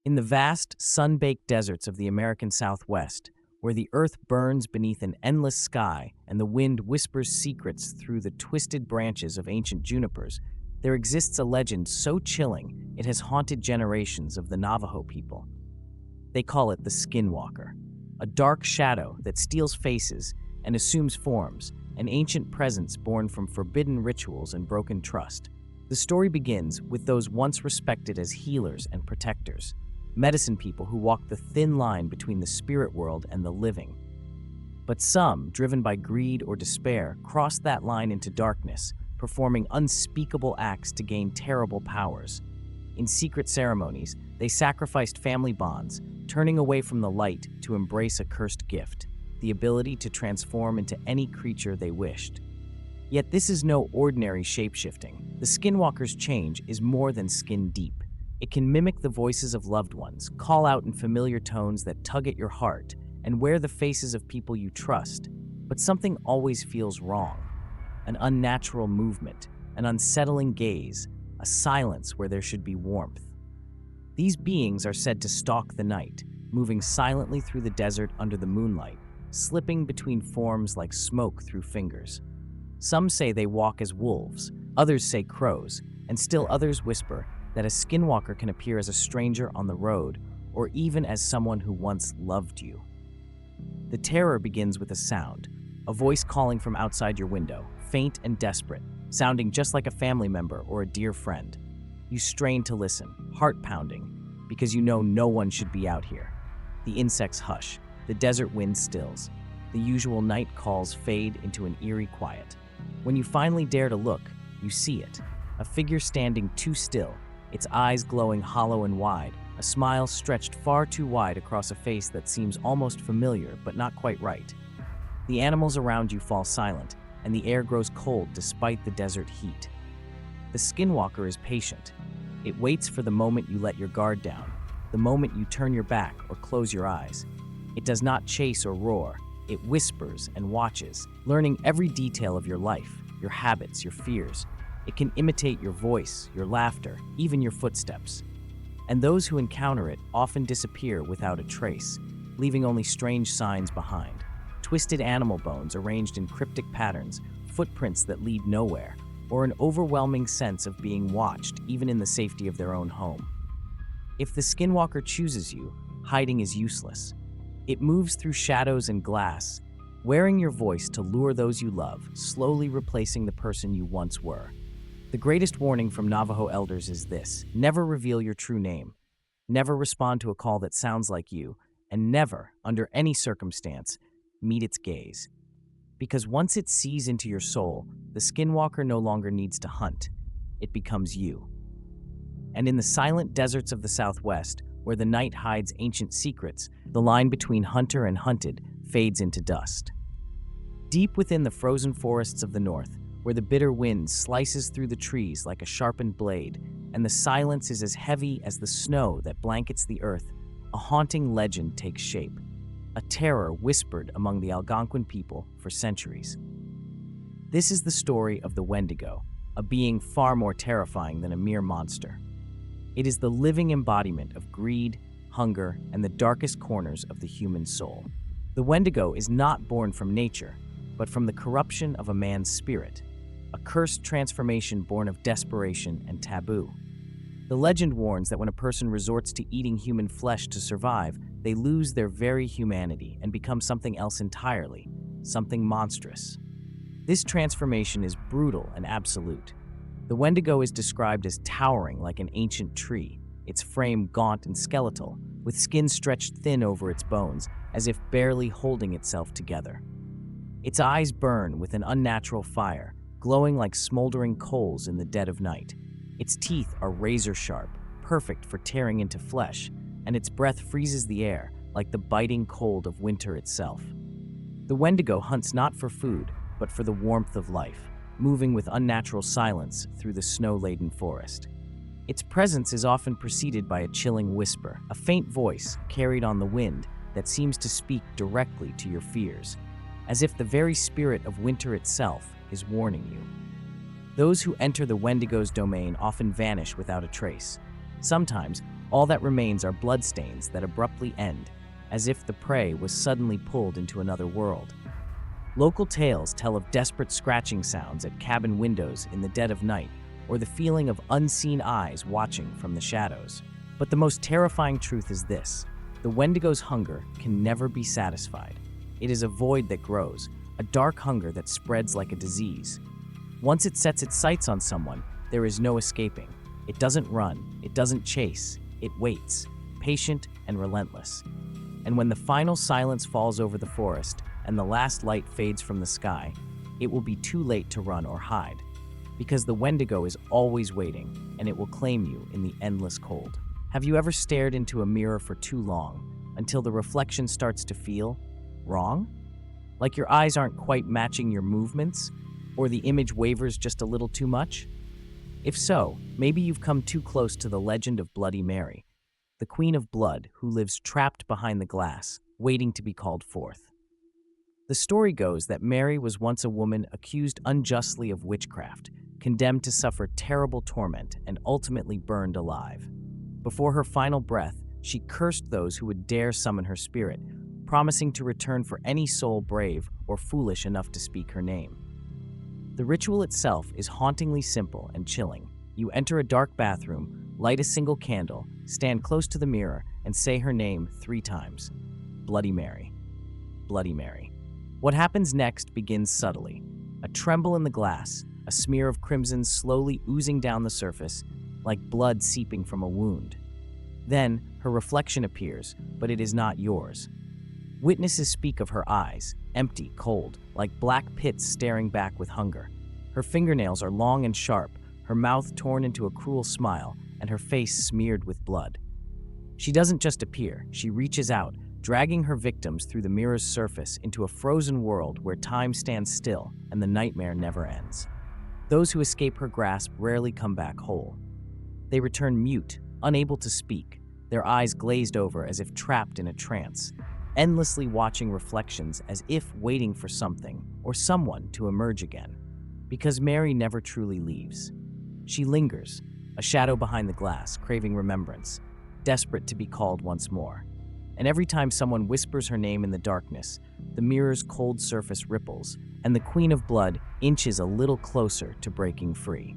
In the vast, sun-baked deserts of the American Southwest, where the earth burns beneath an endless sky and the wind whispers secrets through the twisted branches of ancient junipers, there exists a legend so chilling it has haunted generations of the Navajo people. They call it the Skinwalker, a dark shadow that steals faces and assumes forms, an ancient presence born from forbidden rituals and broken trust. The story begins with those once respected as healers and protectors, medicine people who walk the thin line between the spirit world and the living. But some, driven by greed or despair, crossed that line into darkness, performing unspeakable acts to gain terrible powers. In secret ceremonies, they sacrificed family bonds, turning away from the light to embrace a cursed gift, the ability to transform into any creature they wished. Yet this is no ordinary shapeshifting. The Skinwalker's change is more than skin deep. It can mimic the voices of loved ones, call out in familiar tones that tug at your heart, and wear the faces of people you trust. But something always feels wrong. An unnatural movement, an unsettling gaze, a silence where there should be warmth. These beings are said to stalk the night, moving silently through the desert under the moonlight, slipping between forms like smoke through fingers. Some say they walk as wolves, others say crows, and still others whisper that a skinwalker can appear as a stranger on the road or even as someone who once loved you. The terror begins with a sound, a voice calling from outside your window, faint and desperate, sounding just like a family member or a dear friend. You strain to listen, heart pounding, because you know no one should be out here. The insects hush, the desert wind stills, the usual night calls fade into an eerie quiet. When you finally dare to look, you see it, a figure standing too still, its eyes glowing hollow and wide, a smile stretched far too wide across a face that seems almost familiar but not quite right. The animals around you fall silent, and the air grows cold despite the desert heat. The Skinwalker is patient. It waits for the moment you let your guard down, the moment you turn your back or close your eyes. It does not chase or roar. It whispers and watches, learning every detail of your life, your habits, your fears. It can imitate your voice, your laughter, even your footsteps. And those who encounter it often disappear without a trace, leaving only strange signs behind. Twisted animal bones arranged in cryptic patterns, footprints that lead nowhere, or an overwhelming sense of being watched even in the safety of their own home. If the Skinwalker chooses you, hiding is useless. It moves through shadows and glass, wearing your voice to lure those you love, slowly replacing the person you once were. The greatest warning from Navajo elders is this: never reveal your true name, never respond to a call that sounds like you, and never, under any circumstance, meet its gaze. Because once it sees into your soul, the Skinwalker no longer needs to hunt. It becomes you. And in the silent deserts of the Southwest, where the night hides ancient secrets, the line between hunter and hunted fades into dust. Deep within the frozen forests of the North, where the bitter wind slices through the trees like a sharpened blade, and the silence is as heavy as the snow that blankets the earth, a haunting legend takes shape, a terror whispered among the Algonquin people for centuries. This is the story of the Wendigo, a being far more terrifying than a mere monster. It is the living embodiment of greed, hunger, and the darkest corners of the human soul. The Wendigo is not born from nature, but from the corruption of a man's spirit, a cursed transformation born of desperation and taboo. The legend warns that when a person resorts to eating human flesh to survive, they lose their very humanity and become something else entirely, something monstrous. This transformation is brutal and absolute. The Wendigo is described as towering like an ancient tree, its frame gaunt and skeletal, with skin stretched thin over its bones, as if barely holding itself together. Its eyes burn with an unnatural fire, glowing like smoldering coals in the dead of night. Its teeth are razor sharp, perfect for tearing into flesh, and its breath freezes the air like the biting cold of winter itself. The Wendigo hunts not for food, but for the warmth of life, moving with unnatural silence through the snow-laden forest. Its presence is often preceded by a chilling whisper, a faint voice carried on the wind that seems to speak directly to your fears, as if the very spirit of winter itself is warning you. Those who enter the Wendigo's domain often vanish without a trace, sometimes All that remains are bloodstains that abruptly end, as if the prey was suddenly pulled into another world. Local tales tell of desperate scratching sounds at cabin windows in the dead of night, or the feeling of unseen eyes watching from the shadows. But the most terrifying truth is this: the Wendigo's hunger can never be satisfied. It is a void that grows, a dark hunger that spreads like a disease. Once it sets its sights on someone, there is no escaping. It doesn't run, it doesn't chase, it waits, patient and relentless. And when the final silence falls over the forest and the last light fades from the sky, it will be too late to run or hide, because the Wendigo is always waiting, and it will claim you in the endless cold. Have you ever stared into a mirror for too long, until the reflection starts to feel wrong? Like your eyes aren't quite matching your movements, or the image wavers just a little too much? If so, maybe you've come too close to the legend of Bloody Mary, the Queen of Blood who lives trapped behind the glass, waiting to be called forth. The story goes that Mary was once a woman accused unjustly of witchcraft, condemned to suffer terrible torment, and ultimately burned alive. Before her final breath, she cursed those who would dare summon her spirit, promising to return for any soul brave or foolish enough to speak her name. The ritual itself is hauntingly simple and chilling. You enter a dark bathroom, light a single candle, stand close to the mirror, and say her name 3 times. Bloody Mary. Bloody Mary. What happens next begins subtly. A tremble in the glass, a smear of crimson slowly oozing down the surface, like blood seeping from a wound. Then, her reflection appears, but it is not yours. Witnesses speak of her eyes, empty, cold, like black pits staring back with hunger. Her fingernails are long and sharp, her mouth torn into a cruel smile, and her face smeared with blood. She doesn't just appear, she reaches out, dragging her victims through the mirror's surface into a frozen world where time stands still and the nightmare never ends. Those who escape her grasp rarely come back whole. They return mute, unable to speak, their eyes glazed over as if trapped in a trance, endlessly watching reflections as if waiting for something or someone to emerge again. Because Mary never truly leaves. She lingers, a shadow behind the glass, craving remembrance, desperate to be called once more. And every time someone whispers her name in the darkness, the mirror's cold surface ripples, and the Queen of Blood inches a little closer to breaking free.